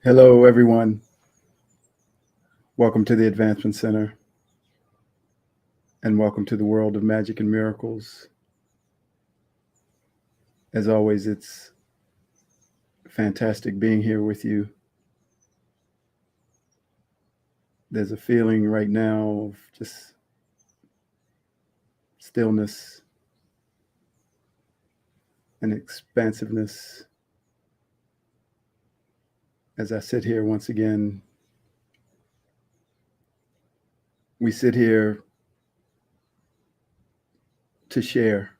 Hello, everyone. Welcome to the Advancement Center, and welcome to the world of magic and miracles. As always, it's fantastic being here with you. There's a feeling right now of just stillness and expansiveness as I sit here once again. We sit here to share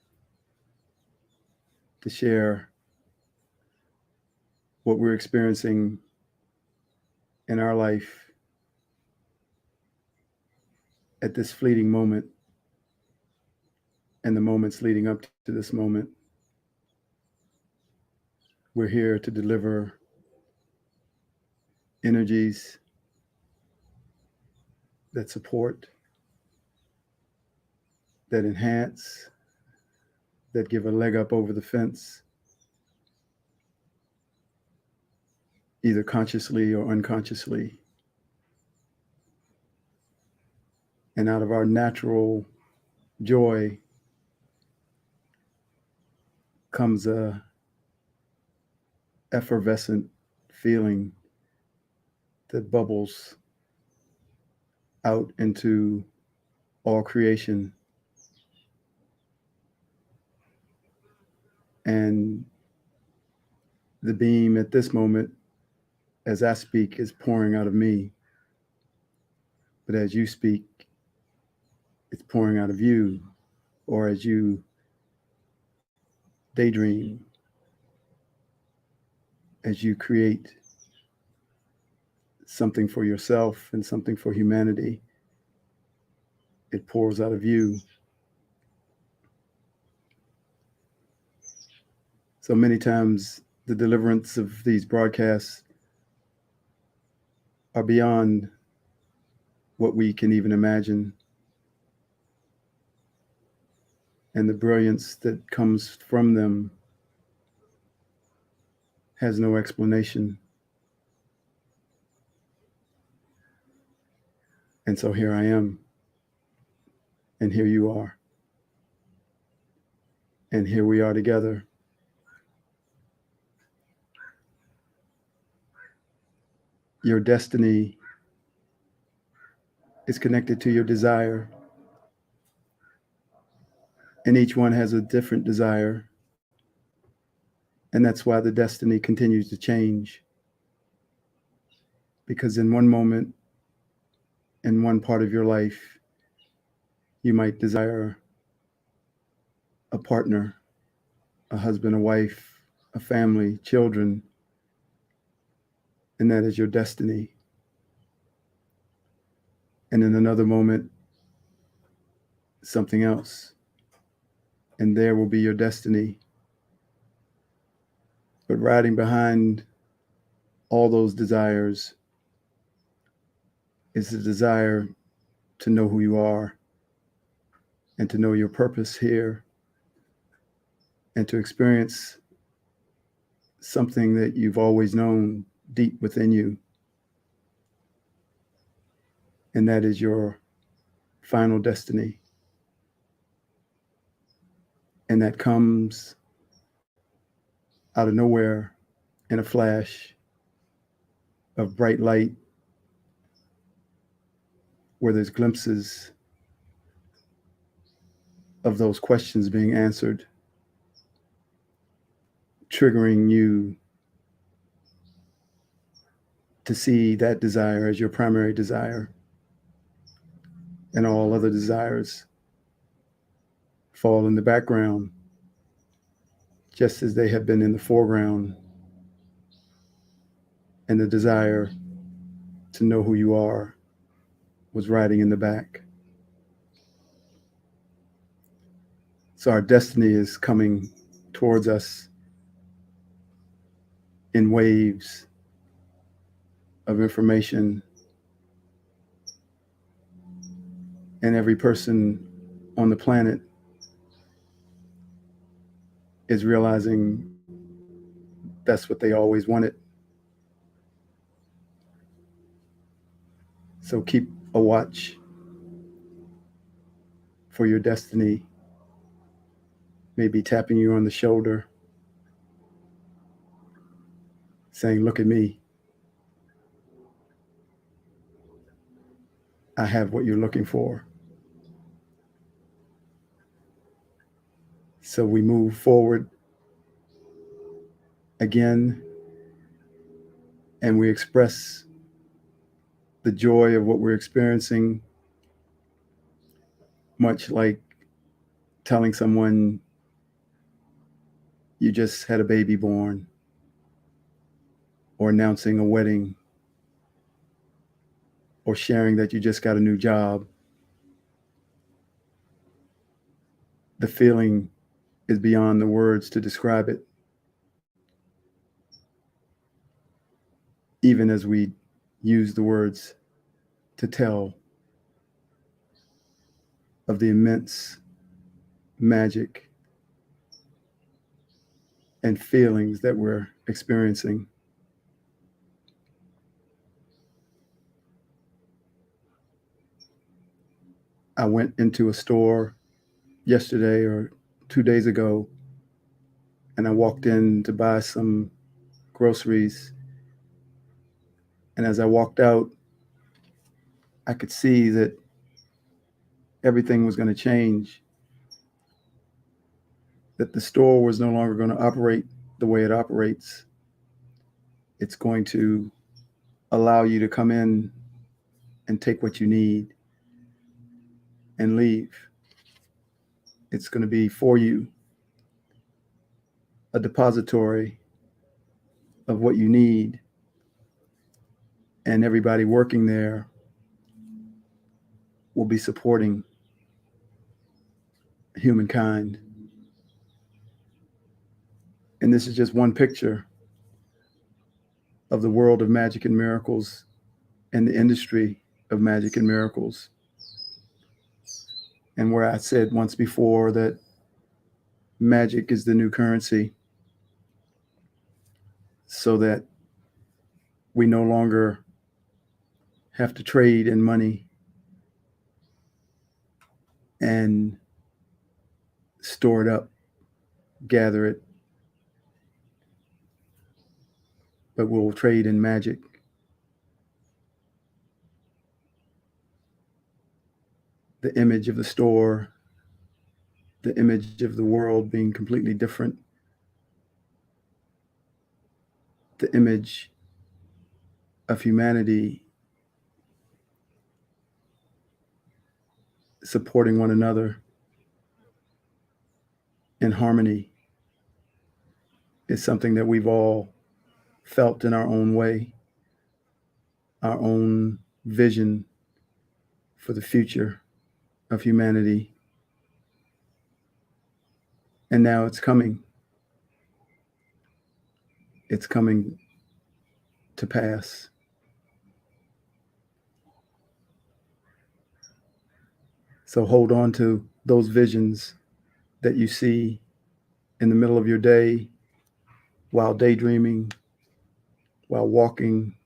what we're experiencing in our life at this fleeting moment and the moments leading up to this moment. We're here to deliver energies that support, that enhance, that give a leg up over the fence, either consciously or unconsciously. And out of our natural joy comes a effervescent feeling that bubbles out into all creation. And the beam at this moment, as I speak, is pouring out of me. But as you speak, it's pouring out of you. Or as you daydream, as you create something for yourself and something for humanity, it pours out of you. So many times the deliverance of these broadcasts are beyond what we can even imagine. And the brilliance that comes from them has no explanation. And so here I am, and here you are, and here we are together. Your destiny is connected to your desire, and each one has a different desire. And that's why the destiny continues to change. Because in one moment, in one part of your life, you might desire a partner, a husband, a wife, a family, children, and that is your destiny. And in another moment, something else, and there will be your destiny. But riding behind all those desires is the desire to know who you are and to know your purpose here and to experience something that you've always known deep within you. And that is your final destiny. And that comes out of nowhere in a flash of bright light where there's glimpses of those questions being answered, triggering you to see that desire as your primary desire, and all other desires fall in the background, just as they have been in the foreground, and the desire to know who you are was riding in the back. So our destiny is coming towards us in waves of information, and every person on the planet is realizing that's what they always wanted. So keep a watch for your destiny, maybe tapping you on the shoulder, saying, "Look at me. I have what you're looking for." So we move forward again and we express the joy of what we're experiencing, much like telling someone you just had a baby born, or announcing a wedding, or sharing that you just got a new job. The feeling is beyond the words to describe it, even as we use the words to tell of the immense magic and feelings that we're experiencing. I went into a store yesterday or 2 days ago, and I walked in to buy some groceries. And as I walked out, I could see that everything was going to change, that the store was no longer going to operate the way it operates. It's going to allow you to come in and take what you need and leave. It's going to be for you a depository of what you need, and everybody working there will be supporting humankind. And this is just one picture of the world of magic and miracles and the industry of magic and miracles. And where I said once before that magic is the new currency, so that we no longer have to trade in money and store it up, gather it, but we'll trade in magic. The image of the store, the image of the world being completely different, the image of humanity supporting one another in harmony is something that we've all felt in our own way, our own vision for the future of humanity. And now it's coming. It's coming to pass. So hold on to those visions that you see in the middle of your day, while daydreaming, while walking,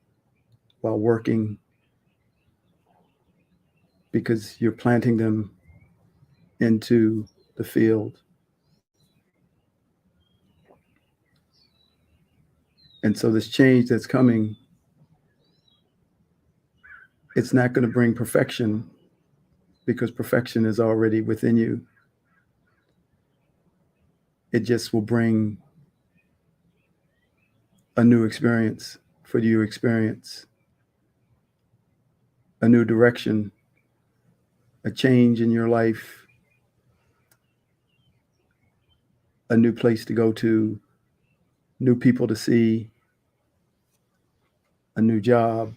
while working, because you're planting them into the field. And so this change that's coming, it's not going to bring perfection, because perfection is already within you. It just will bring a new experience for you to experience, a new direction, a change in your life, a new place to go to, new people to see, a new job.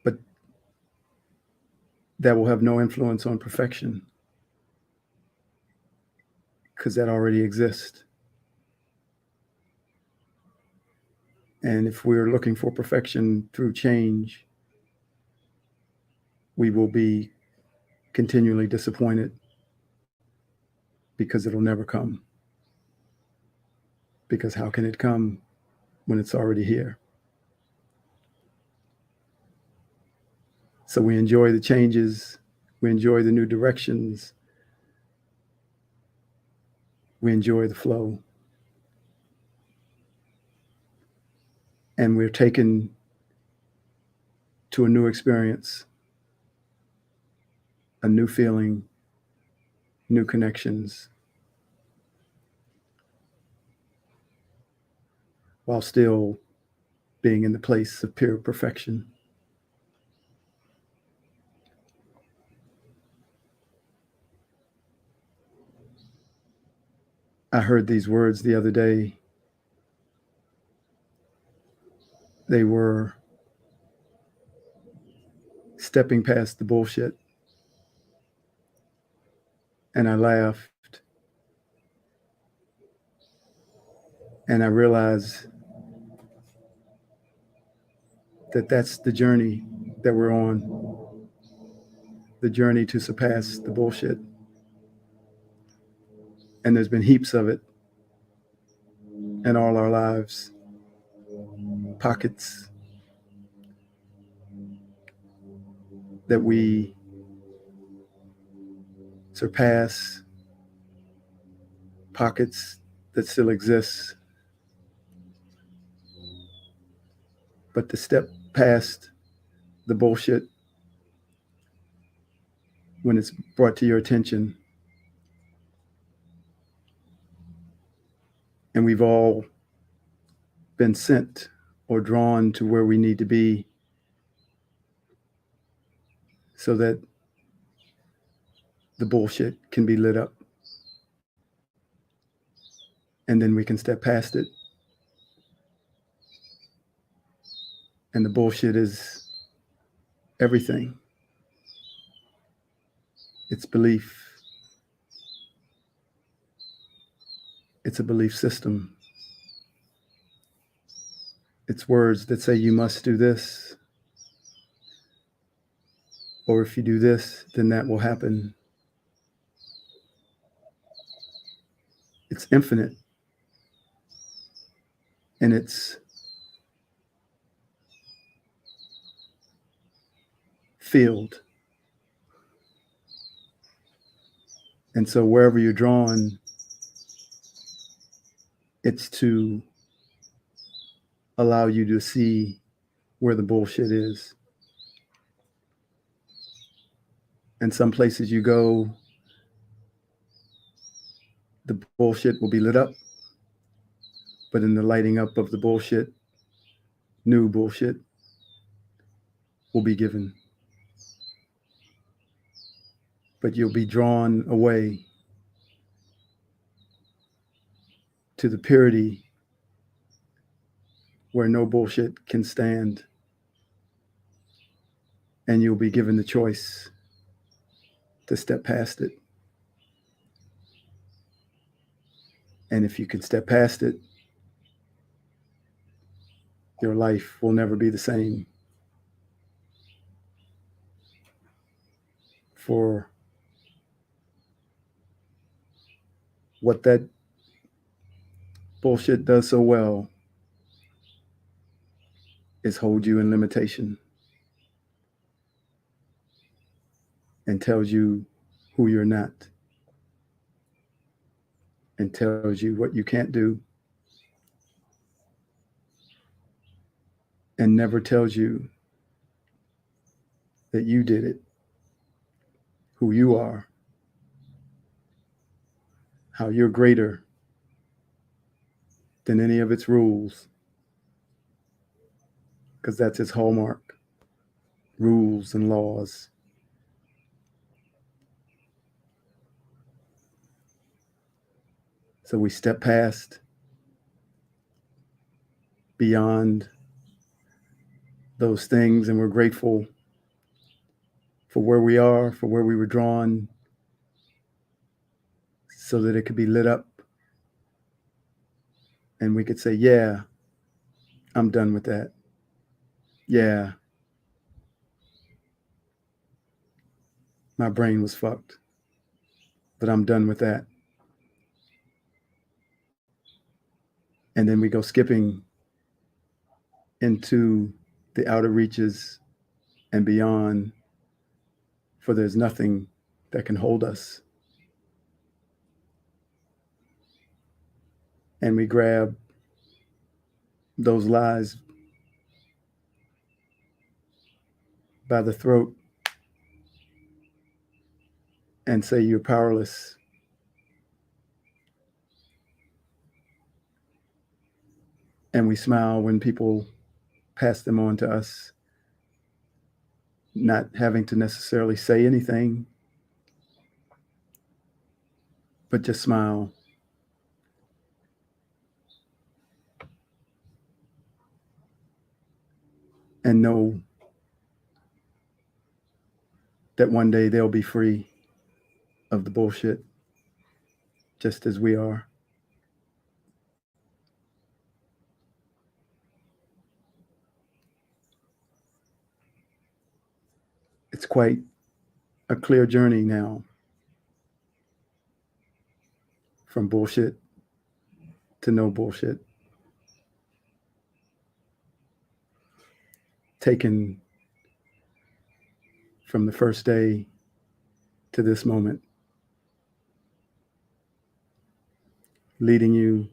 But that will have no influence on perfection, because that already exists. And if we're looking for perfection through change, we will be continually disappointed, because it'll never come. Because how can it come when it's already here? So we enjoy the changes, we enjoy the new directions, we enjoy the flow, and we're taken to a new experience, a new feeling, new connections, while still being in the place of pure perfection. I heard these words the other day. They were stepping past the bullshit. And I laughed. And I realized that that's the journey that we're on, the journey to surpass the bullshit. And there's been heaps of it in all our lives, pockets that we surpass, pockets that still exist. But to step past the bullshit when it's brought to your attention, and we've all been sent or drawn to where we need to be so that the bullshit can be lit up. And then we can step past it. And the bullshit is everything. It's belief. It's a belief system. It's words that say you must do this, or if you do this, then that will happen. It's infinite in its field. And so wherever you're drawn, it's to allow you to see where the bullshit is. And some places you go, the bullshit will be lit up. But in the lighting up of the bullshit, new bullshit will be given. But you'll be drawn away to the purity where no bullshit can stand. And you'll be given the choice to step past it. And if you can step past it, your life will never be the same. For what that bullshit does so well is hold you in limitation and tells you who you're not and tells you what you can't do and never tells you that you did it, who you are, how you're greater than any of its rules, because that's its hallmark, rules and laws. So we step past, beyond those things, and we're grateful for where we are, for where we were drawn, so that it could be lit up. And we could say, yeah, I'm done with that. Yeah, my brain was fucked, but I'm done with that. And then we go skipping into the outer reaches and beyond for there's nothing that can hold us. And we grab those lies by the throat and say you're powerless. And we smile when people pass them on to us, not having to necessarily say anything, but just smile. And know that one day they'll be free of the bullshit, just as we are. It's quite a clear journey now from bullshit to no bullshit. Taken from the first day to this moment, leading you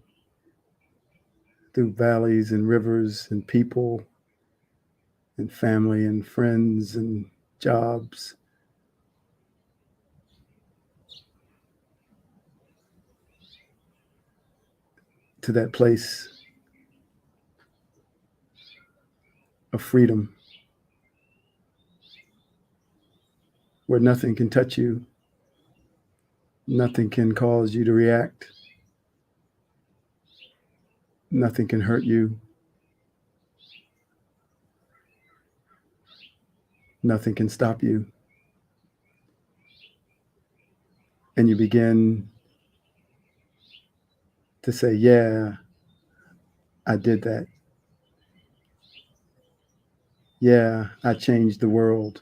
through valleys and rivers and people and family and friends and jobs, to that place of freedom where nothing can touch you, nothing can cause you to react, nothing can hurt you, nothing can stop you. And you begin to say, yeah, I did that. Yeah, I changed the world.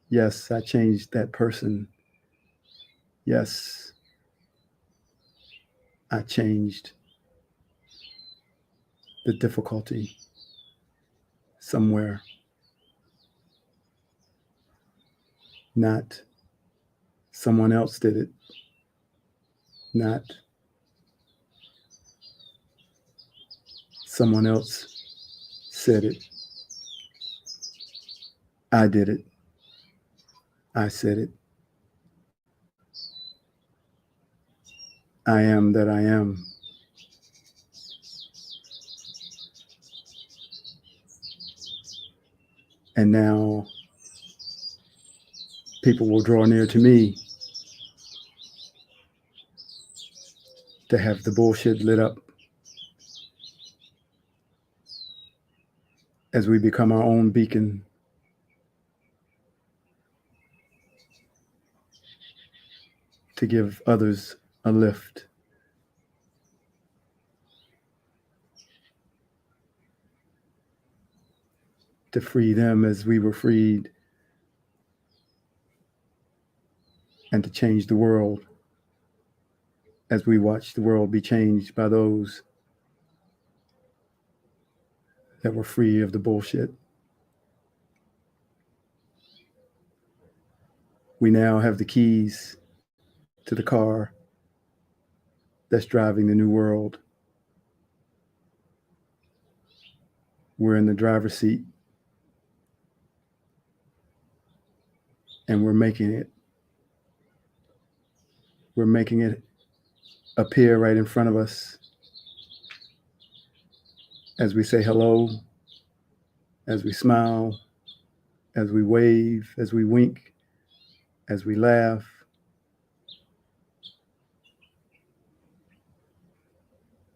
Yes, I changed that person. Yes, I changed the difficulty somewhere. Not someone else did it. Not someone else said it. I did it. I said it. I am that I am. And now people will draw near to me to have the bullshit lit up as we become our own beacon. To give others a lift. To free them as we were freed. And to change the world as we watch the world be changed by those that were free of the bullshit. We now have the keys to the car that's driving the new world. We're in the driver's seat and we're making it. We're making it appear right in front of us as we say hello, as we smile, as we wave, as we wink, as we laugh.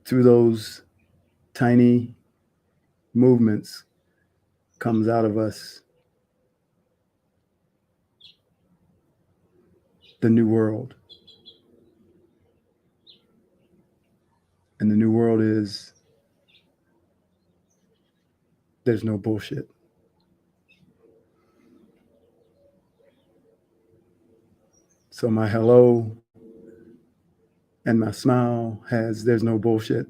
Through those tiny movements comes out of us the new world. And the new world is there's no bullshit. So my hello and my smile has there's no bullshit.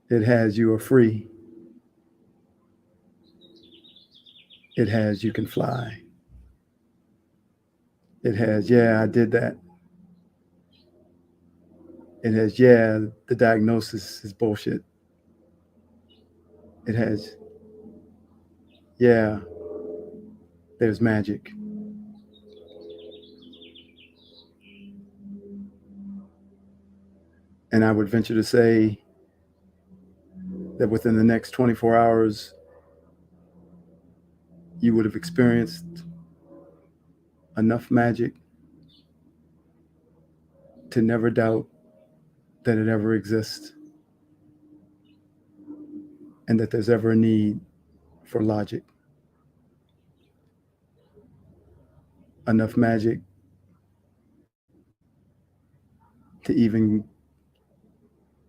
It has you are free. It has, you can fly. It has, yeah, I did that. It has, yeah, the diagnosis is bullshit. It has, yeah, there's magic. And I would venture to say that within the next 24 hours, you would have experienced enough magic to never doubt that it ever exists and that there's ever a need for logic. Enough magic to even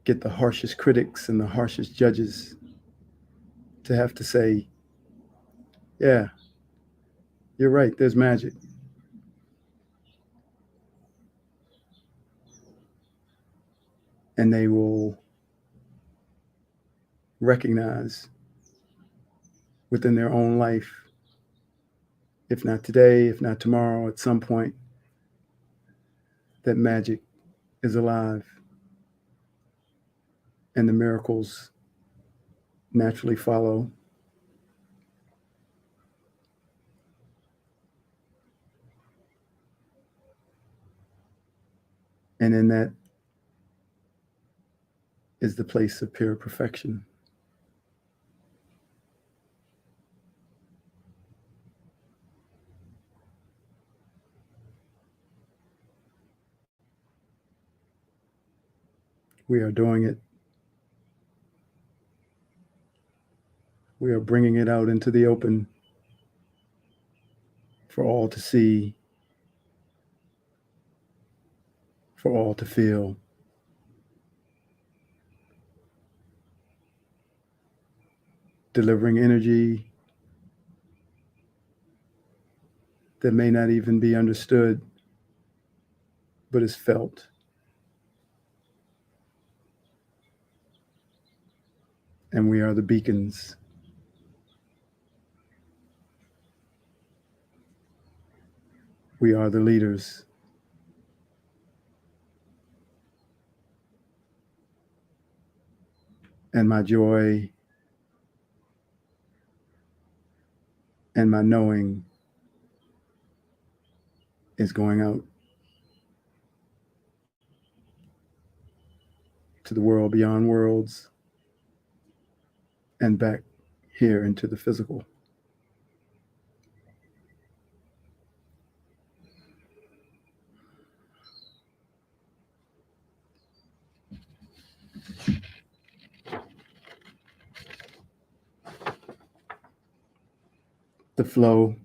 get the harshest critics and the harshest judges to have to say, yeah, you're right, there's magic. And they will recognize within their own life, if not today, if not tomorrow, at some point, that magic is alive and the miracles naturally follow. And in that is the place of pure perfection. We are doing it. We are bringing it out into the open for all to see, for all to feel. Delivering energy that may not even be understood, but is felt. And we are the beacons. We are the leaders. And my joy and my knowing is going out to the world beyond worlds and back here into the physical. The flow.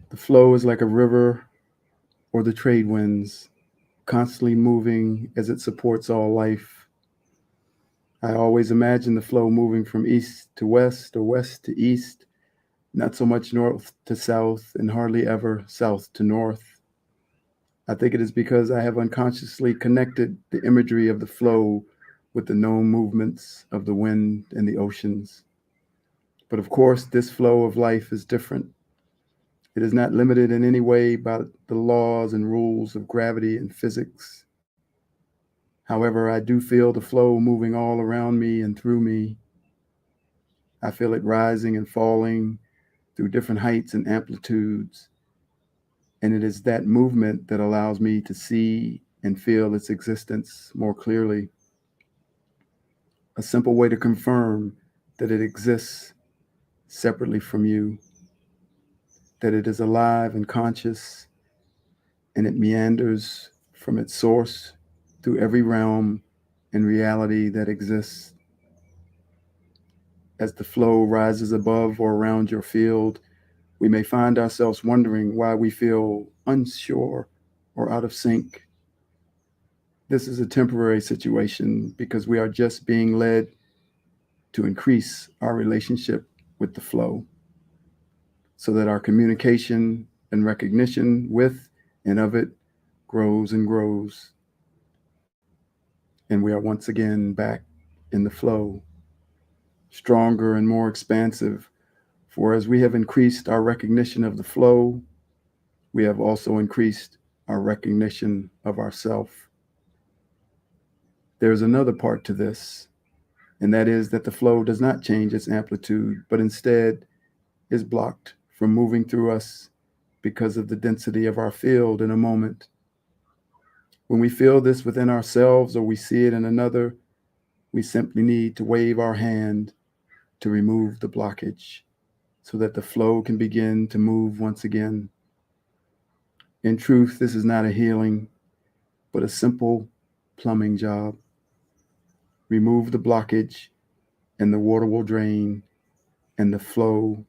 The flow is like a river or the trade winds, constantly moving as it supports all life. I always imagine the flow moving from east to west or west to east, not so much north to south and hardly ever south to north. I think it is because I have unconsciously connected the imagery of the flow with the known movements of the wind and the oceans. But of course, this flow of life is different. It is not limited in any way by the laws and rules of gravity and physics. However, I do feel the flow moving all around me and through me. I feel it rising and falling through different heights and amplitudes. And it is that movement that allows me to see and feel its existence more clearly. A simple way to confirm that it exists separately from you, that it is alive and conscious, and it meanders from its source through every realm and reality that exists. As the flow rises above or around your field, we may find ourselves wondering why we feel unsure or out of sync. This is a temporary situation because we are just being led to increase our relationship with the flow so that our communication and recognition with and of it grows and grows. And we are once again back in the flow, stronger and more expansive For as we have increased our recognition of the flow, we have also increased our recognition of ourself. There's another part to this, and that is that the flow does not change its amplitude, but instead is blocked from moving through us because of the density of our field in a moment. When we feel this within ourselves or we see it in another, we simply need to wave our hand to remove the blockage so that the flow can begin to move once again. In truth, this is not a healing, but a simple plumbing job. Remove the blockage, and the water will drain, and the flow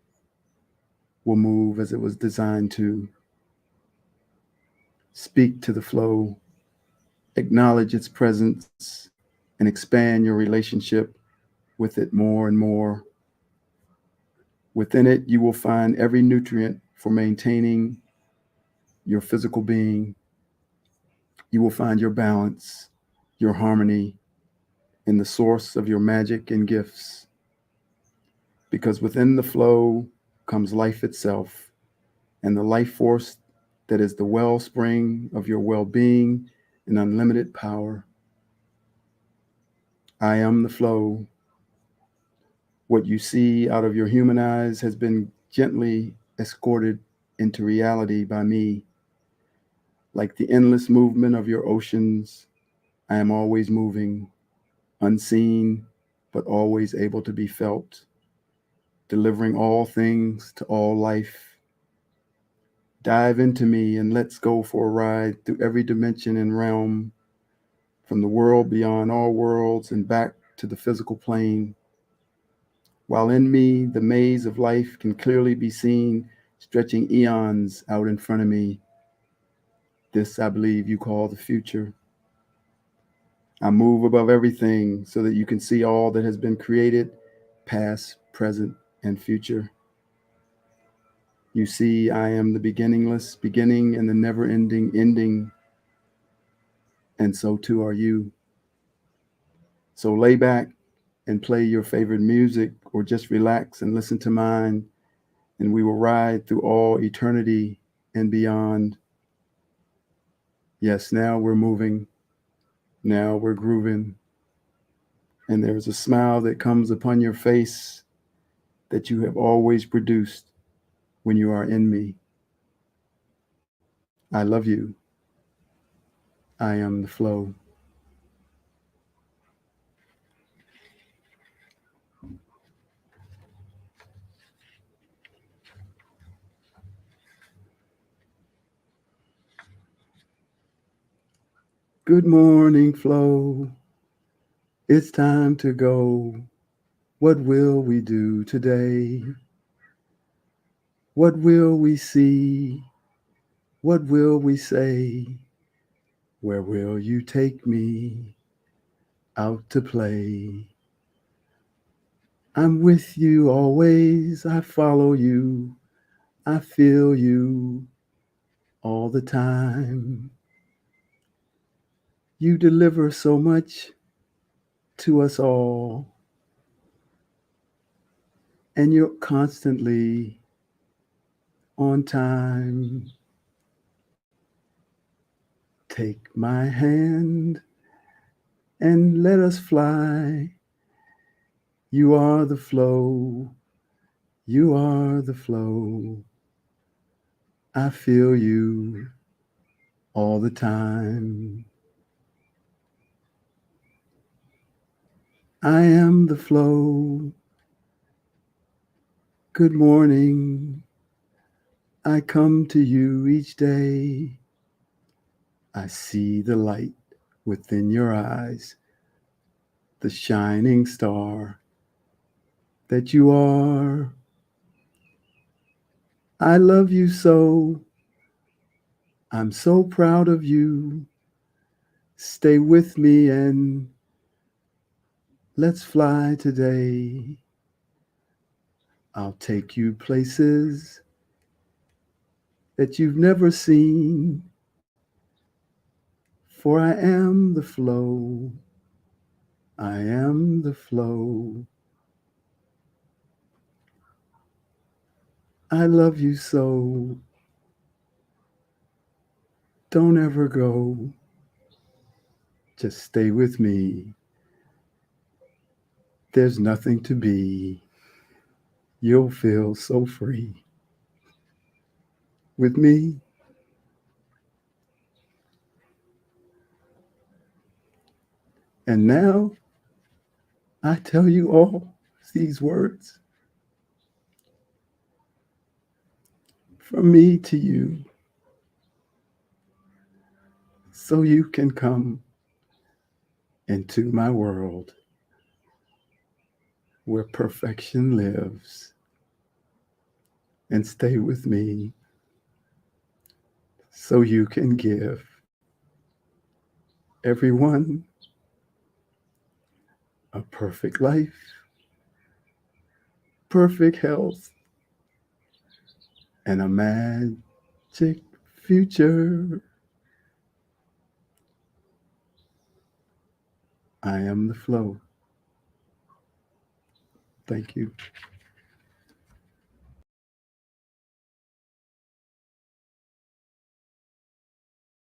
will move as it was designed to. Speak to the flow, acknowledge its presence, and expand your relationship with it more and more. Within it, you will find every nutrient for maintaining your physical being. You will find your balance, your harmony, and the source of your magic and gifts. Because within the flow comes life itself, and the life force that is the wellspring of your well being and unlimited power. I am the flow. What you see out of your human eyes has been gently escorted into reality by me. Like the endless movement of your oceans, I am always moving, unseen, but always able to be felt, delivering all things to all life. Dive into me and let's go for a ride through every dimension and realm, from the world beyond all worlds and back to the physical plane. While in me, the maze of life can clearly be seen, stretching eons out in front of me. This, I believe, you call the future. I move above everything so that you can see all that has been created, past, present, and future. You see, I am the beginningless beginning and the never ending ending, and so too are you. So lay back and play your favorite music, or just relax and listen to mine, and we will ride through all eternity and beyond. Yes, now we're moving, now we're grooving, and there's a smile that comes upon your face that you have always produced when you are in me. I love you. I am the flow. Good morning, flow. It's time to go. What will we do today? What will we see? What will we say? Where will you take me? Out to play. I'm with you always. I follow you. I feel you all the time. You deliver so much to us all, and you're constantly on time. Take my hand and let us fly. You are the flow. You are the flow. I feel you all the time. I am the flow. Good morning. I come to you each day. I see the light within your eyes, the shining star that you are. I love you so. I'm so proud of you. Stay with me and let's fly today. I'll take you places that you've never seen, for I am the flow. I am the flow. I love you so. Don't ever go. Just stay with me. There's nothing to be. You'll feel so free with me. And now I tell you all these words from me to you so you can come into my world where perfection lives and stay with me so you can give everyone a perfect life, perfect health, and a magic future. I am the flow. Thank you.